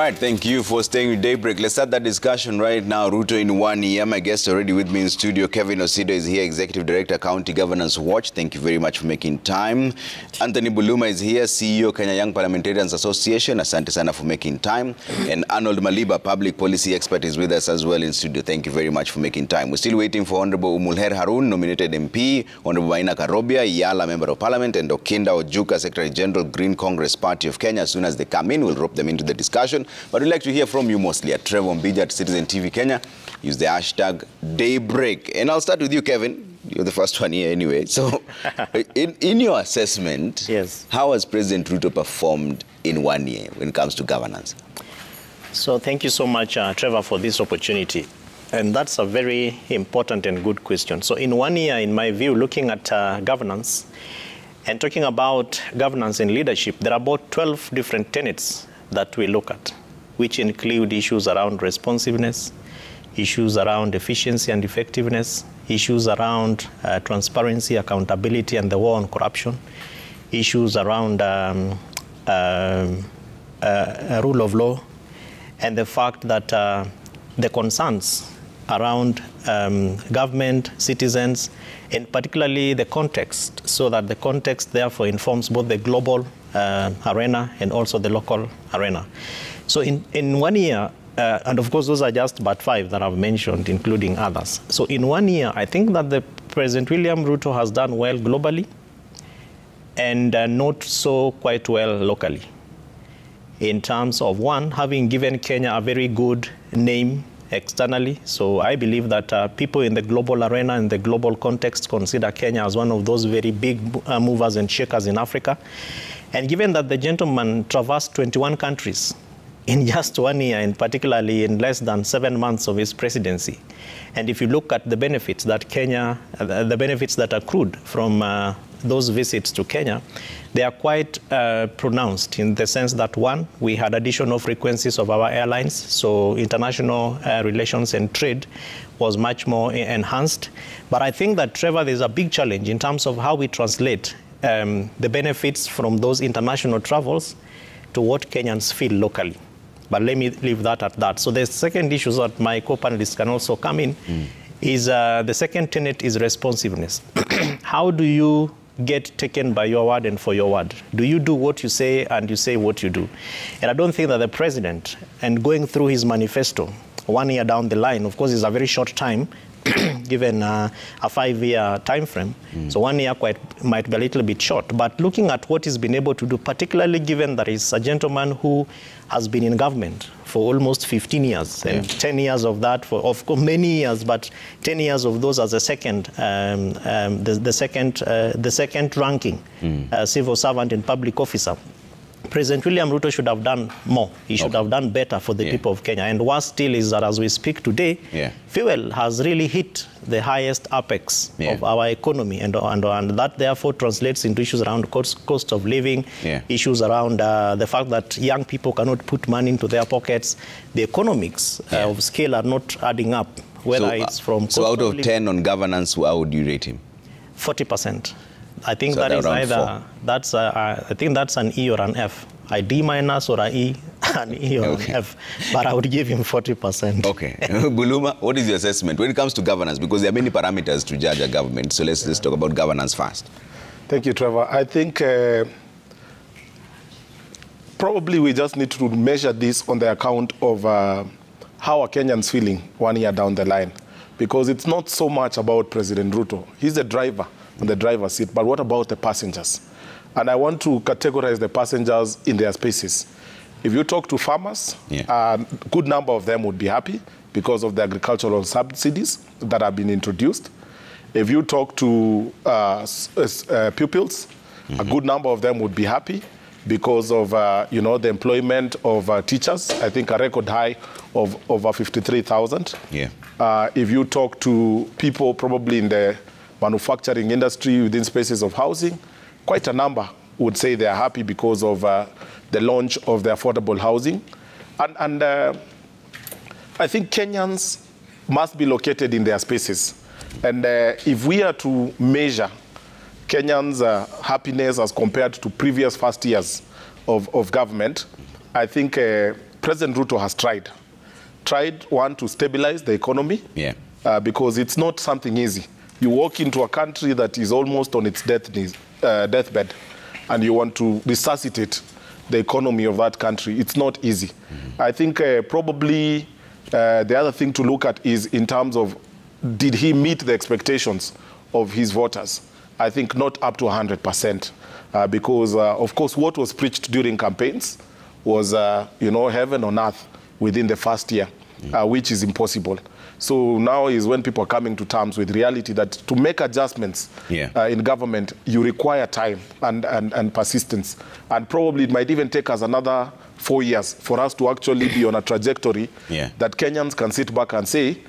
right, thank you for staying with Daybreak. Let's start that discussion right now. Ruto in 1 year. My guest already with me in studio. Kevin Osido is here, Executive Director, County Governance Watch. Thank you very much for making time. Anthony Buluma is here, CEO, Kenya Young Parliamentarians Association. Asante sana for making time. And Arnold Maliba, Public Policy Expert, is with us as well in studio. Thank you very much for making time. We're still waiting for Honorable Umulher Harun, nominated MP, Honorable Maina Karobia, Yala, Member of Parliament, and Okinda Ojuka, Secretary General, Green Congress Party of Kenya. As soon as they come in, we'll rope them into the discussion. But we'd like to hear from you mostly at Trevor Mbija at Citizen TV Kenya. Use the hashtag Daybreak. And I'll start with you, Kevin. You're the first one here anyway. So in your assessment, yes, how has President Ruto performed in 1 year when it comes to governance? So thank you so much, Trevor, for this opportunity. And that's a very important and good question. So in 1 year, in my view, looking at governance and talking about governance and leadership, there are about 12 different tenets that we look at, which include issues around responsiveness, issues around efficiency and effectiveness, issues around transparency, accountability, and the war on corruption, issues around rule of law, and the fact that the concerns around government, citizens, and particularly the context, so that the context therefore informs both the global arena and also the local arena. So in 1 year, and of course those are just but 5 that I've mentioned, including others. So in 1 year, I think that the President William Ruto has done well globally and not so quite well locally. In terms of, one, having given Kenya a very good name externally. So I believe that people in the global arena, in the global context, consider Kenya as one of those very big movers and shakers in Africa. And given that the gentleman traversed 21 countries in just 1 year, and particularly in less than 7 months of his presidency, and if you look at the benefits that Kenya, the benefits that accrued from those visits to Kenya, they are quite pronounced in the sense that, one, we had additional frequencies of our airlines, so international relations and trade was much more enhanced. But I think that, Trevor, there's a big challenge in terms of how we translate the benefits from those international travels to what Kenyans feel locally. But let me leave that at that. So the second issue that my co-panelists can also come in is the second tenet is responsiveness. How do you get taken by your word and for your word? Do you do what you say and you say what you do? And I don't think that the president, and going through his manifesto 1 year down the line, of course, is a very short time, given a 5-year time frame. So 1 year might be a little bit short. But looking at what he's been able to do, particularly given that he's a gentleman who has been in government for almost 15 years, and 10 years of that, for of course many years, but 10 years of those as a second, the second ranking civil servant and public officer. President William Ruto should have done more. He should have done better for the people of Kenya. And worse still is that as we speak today, fuel has really hit the highest apex of our economy. And that therefore translates into issues around cost of living, issues around the fact that young people cannot put money into their pockets. The economics of scale are not adding up, whether it's from... So out of 10 on governance, how would you rate him? 40%. I think so that is either, that's I think that's an E or an F. A D minus or an E or an F. But I would give him 40%. Okay. Buluma, what is your assessment when it comes to governance? Because there are many parameters to judge a government. So let's talk about governance first. Thank you, Trevor. I think probably we just need to measure this on the account of how are Kenyans feeling 1 year down the line. Because it's not so much about President Ruto. He's the driver on the driver's seat, but what about the passengers? And I want to categorize the passengers in their spaces. If you talk to farmers, a good number of them would be happy because of the agricultural subsidies that have been introduced. If you talk to pupils, a good number of them would be happy because of the employment of teachers. I think a record high of over 53,000. If you talk to people probably in the manufacturing industry within spaces of housing, quite a number would say they are happy because of the launch of the affordable housing. And I think Kenyans must be located in their spaces. And if we are to measure Kenyans' happiness as compared to previous first years of government, I think President Ruto has tried. One, to stabilize the economy, because it's not something easy. You walk into a country that is almost on its deathbed, and you want to resuscitate the economy of that country. It's not easy. I think probably the other thing to look at is in terms of, did he meet the expectations of his voters? I think not up to 100%, because, of course, what was preached during campaigns was, heaven on earth within the first year, which is impossible. So now is when people are coming to terms with reality that to make adjustments in government, you require time and persistence. And probably it might even take us another 4 years for us to actually be on a trajectory that Kenyans can sit back and say,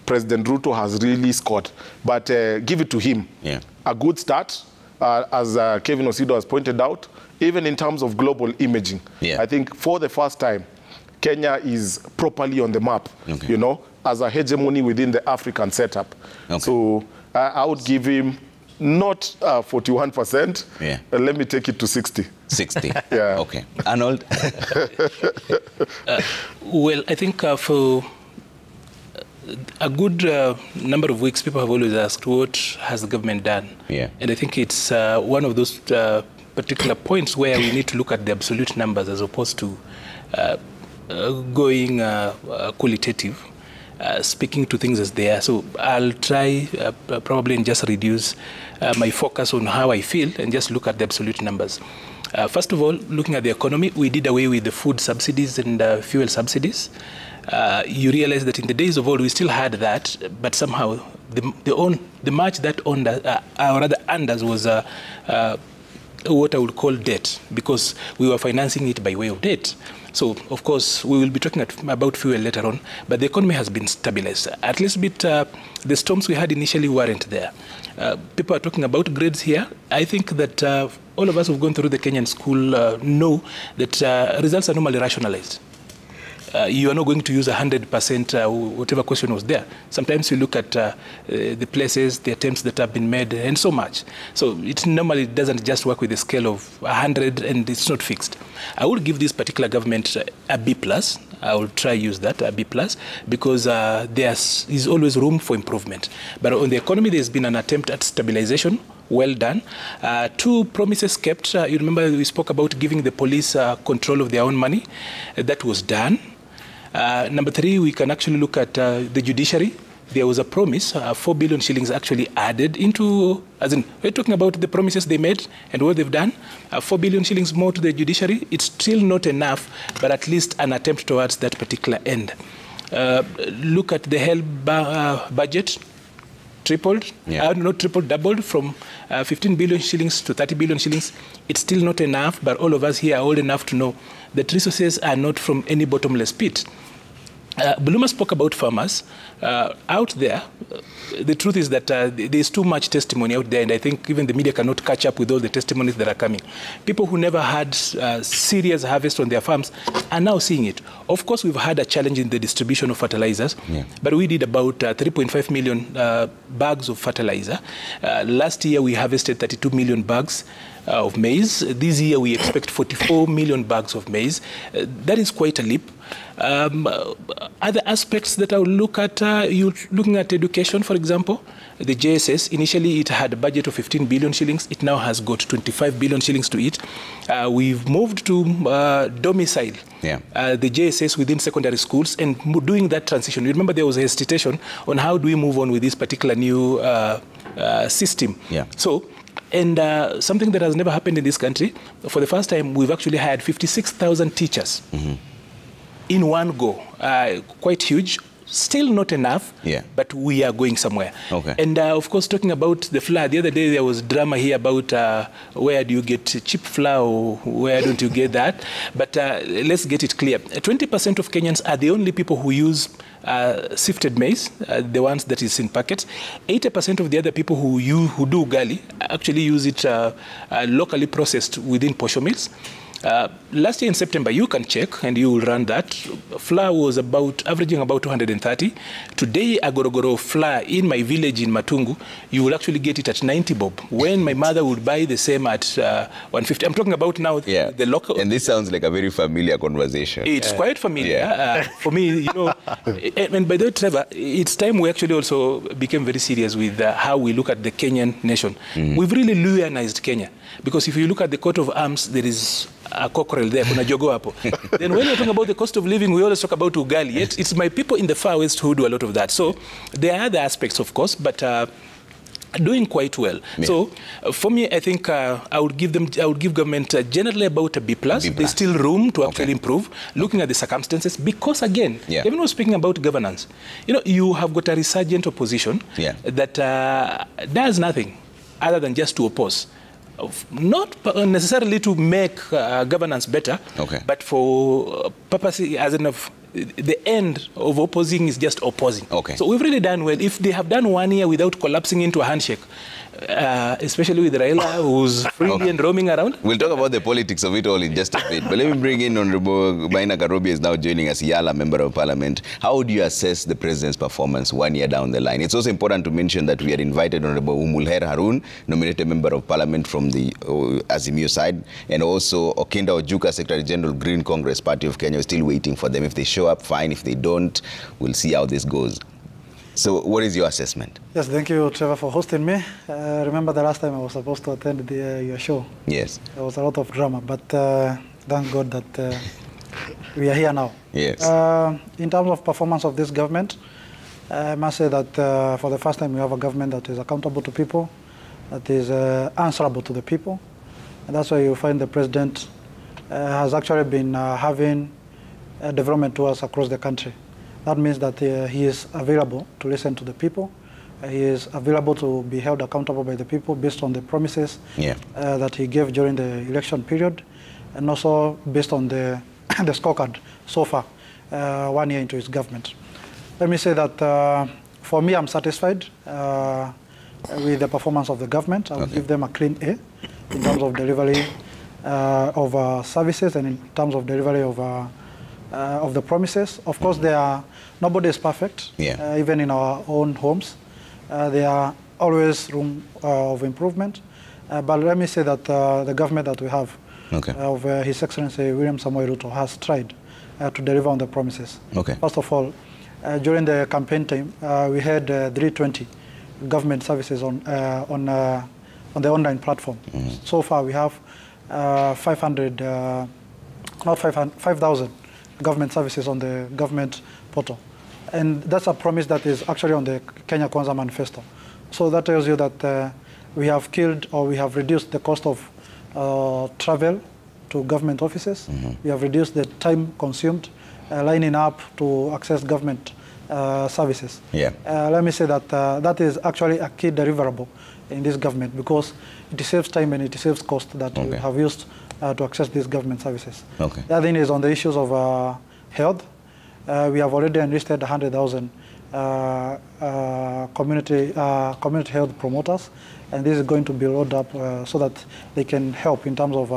President Ruto has really scored. But give it to him. A good start, as Kevin Osido has pointed out, even in terms of global imaging. I think for the first time, Kenya is properly on the map, as a hegemony within the African setup. So I would give him not 41%, let me take it to 60. 60, okay. Arnold? Well, I think for a good number of weeks, people have always asked, what has the government done? And I think it's one of those particular points where we need to look at the absolute numbers as opposed to going qualitative, speaking to things as they are. So I'll try probably and just reduce my focus on how I feel and just look at the absolute numbers. First of all, looking at the economy, we did away with the food subsidies and fuel subsidies. You realize that in the days of old, we still had that, but somehow the much that owned, or rather under, was what I would call debt, because we were financing it by way of debt. So, of course, we will be talking about fuel later on, but the economy has been stabilized. At least the storms we had initially weren't there. People are talking about grades here. I think that all of us who've gone through the Kenyan school know that results are normally rationalized. You are not going to use 100% whatever question was there. Sometimes you look at the places, the attempts that have been made, and so much. So it normally doesn't just work with a scale of 100, and it's not fixed. I will give this particular government a B+. I will try use that, a B+, because there is always room for improvement. But on the economy, there's been an attempt at stabilization. Well done. 2 promises kept. You remember we spoke about giving the police control of their own money. That was done. Number 3, we can actually look at the judiciary. There was a promise, 4 billion shillings actually added into, as in, we're talking about the promises they made and what they've done. 4 billion shillings more to the judiciary. It's still not enough, but at least an attempt towards that particular end. Look at the health budget. Tripled, not tripled, doubled from 15 billion shillings to 30 billion shillings. It's still not enough, but all of us here are old enough to know that resources are not from any bottomless pit. Buluma spoke about farmers. Out there, the truth is that there's too much testimony out there, and I think even the media cannot catch up with all the testimonies that are coming. People who never had serious harvest on their farms are now seeing it. Of course, we've had a challenge in the distribution of fertilizers, but we did about 3.5 million bags of fertilizer. Last year, we harvested 32 million bags of maize. This year, we expect 44 million bags of maize. That is quite a leap. Other aspects that I will look at, you're looking at education, for example. The JSS, initially it had a budget of 15 billion shillings. It now has got 25 billion shillings to it. We've moved to domicile the JSS within secondary schools and doing that transition. You remember there was a hesitation on how do we move on with this particular new system. So, and something that has never happened in this country, for the first time, we've actually had 56,000 teachers in one go. Quite huge. Still not enough, but we are going somewhere. And of course, talking about the flour, the other day there was drama here about where do you get cheap flour or where don't you get that? But let's get it clear. 20% of Kenyans are the only people who use sifted maize, the ones that is in packets. 80% of the other people who do ugali actually use it locally processed within posho mills. Last year in September, you can check and you will run that. Flour was averaging about 230. Today, a gorogoro flour in my village in Matungu, you will actually get it at 90 bob. When my mother would buy the same at 150. I'm talking about now the local. And this sounds like a very familiar conversation. It's quite familiar. For me, and by the way, Trevor, it's time we actually also became very serious with how we look at the Kenyan nation. We've really Luyanized Kenya. Because if you look at the coat of arms, there is a cockerel there, kuna jogo hapo. Then when we're talking about the cost of living, we always talk about ugali. Yet it's my people in the far west who do a lot of that. So there are other aspects, of course, but doing quite well. Yeah. So for me, I think I would give government generally about a B+. There's still room to actually improve, looking at the circumstances. Because again, even when speaking about governance, you have got a resurgent opposition that does nothing other than just to oppose. Not necessarily to make governance better, but for purposes as in of the end of opposing is just opposing. So we've really done well. If they have done 1 year without collapsing into a handshake, especially with Raila, who's freely and roaming around. We'll talk about the politics of it all in just a bit. But let me bring in Honorable Maina Karobi is now joining us, Yala, Member of Parliament. How would you assess the President's performance 1 year down the line? It's also important to mention that we had invited Honorable Umulher Harun, nominated Member of Parliament from the Azimio side, and also Okinda Ojuka, Secretary General, Green Congress Party of Kenya. We're still waiting for them. If they show up, fine. If they don't, we'll see how this goes. So what is your assessment? Yes, thank you, Trevor, for hosting me. Remember the last time I was supposed to attend your show? Yes. There was a lot of drama, but thank God that we are here now. Yes. In terms of performance of this government, I must say that for the first time we have a government that is accountable to people, that is answerable to the people. And that's why you find the president has actually been having development tours across the country. That means that he is available to listen to the people. He is available to be held accountable by the people based on the promises that he gave during the election period, and also based on the scorecard so far, 1 year into his government. Let me say that for me, I'm satisfied with the performance of the government. I will give them a clean A in terms of delivery of services and in terms of delivery of the promises. Of course, nobody is perfect, even in our own homes. There are always room of improvement. But let me say that the government that we have of His Excellency William Samoei Ruto has tried to deliver on the promises. First of all, during the campaign time, we had 320 government services on the online platform. So far, we have 5,000 government services on the government portal. And that's a promise that is actually on the Kenya Kwanza manifesto. So that tells you that we have killed or we have reduced the cost of travel to government offices. We have reduced the time consumed lining up to access government services. Let me say that that is actually a key deliverable in this government because it saves time and it saves cost that we have used to access these government services. The other thing is on the issues of health. We have already enlisted 100,000 community health promoters, and this is going to be rolled up so that they can help in terms of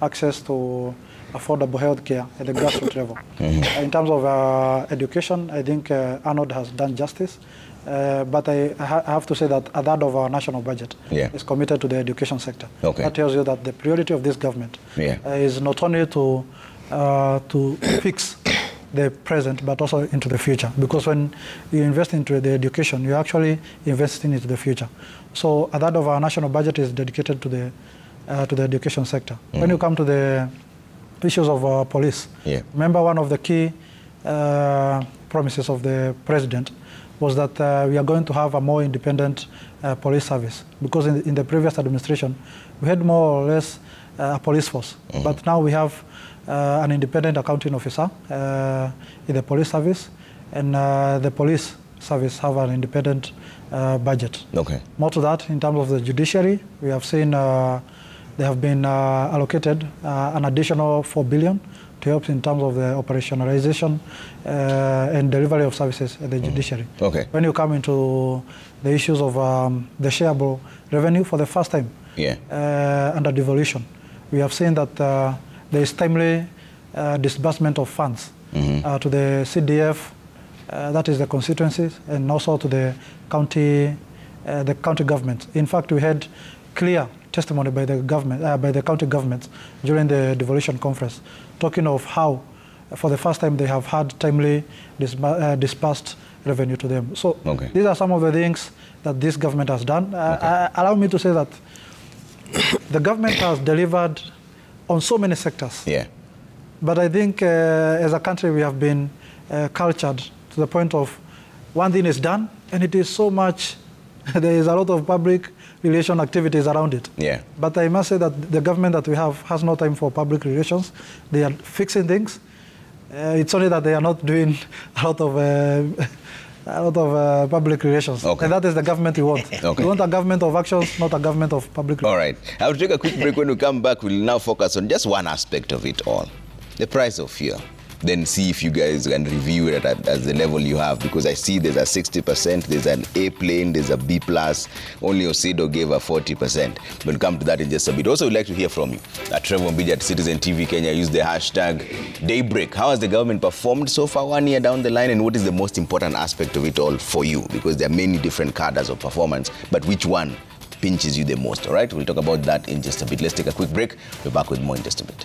access to affordable health care at the grassroots level. In terms of education, I think Arnold has done justice. But I have to say that a third of our national budget is committed to the education sector. That tells you that the priority of this government is not only to fix the present, but also into the future. Because when you invest into the education, you're actually investing into the future. So a third of our national budget is dedicated to the education sector. When you come to the issues of police, remember one of the key promises of the president was that we are going to have a more independent police service. Because in the previous administration, we had more or less a police force. But now we have an independent accounting officer in the police service, and the police service have an independent budget. More to that, in terms of the judiciary, we have seen they have been allocated an additional 4 billion to help in terms of the operationalization and delivery of services at the judiciary. When you come into the issues of the shareable revenue for the first time under devolution, we have seen that there is timely disbursement of funds to the CDF, that is the constituencies, and also to the county government. In fact, we had clear testimony by the government, by the county governments during the devolution conference, talking of how, for the first time, they have had timely disbursed revenue to them. So these are some of the things that this government has done. Allow me to say that the government has delivered on so many sectors. Yeah. But I think as a country, we have been cultured to the point of one thing is done, and it is so much, there is a lot of public relation activities around it. Yeah. But I must say that the government that we have has no time for public relations. They are fixing things. It's only that they are not doing a lot of public relations. And that is the government we want. We want a government of actions, not a government of public relations. All right. I'll take a quick break. When we come back, we'll now focus on just one aspect of it all, the price of fuel. Then see if you guys can review it at the level you have, because I see there's a 60%, there's an A plane, there's a B+, only Osido gave a 40%. We'll come to that in just a bit. Also, we'd like to hear from you. Trevor Mbija at Citizen TV Kenya, use the hashtag Daybreak. How has the government performed so far 1 year down the line, and what is the most important aspect of it all for you? Because there are many different cadres of performance, but which one pinches you the most? All right, we'll talk about that in just a bit. Let's take a quick break. We're back with more in just a bit.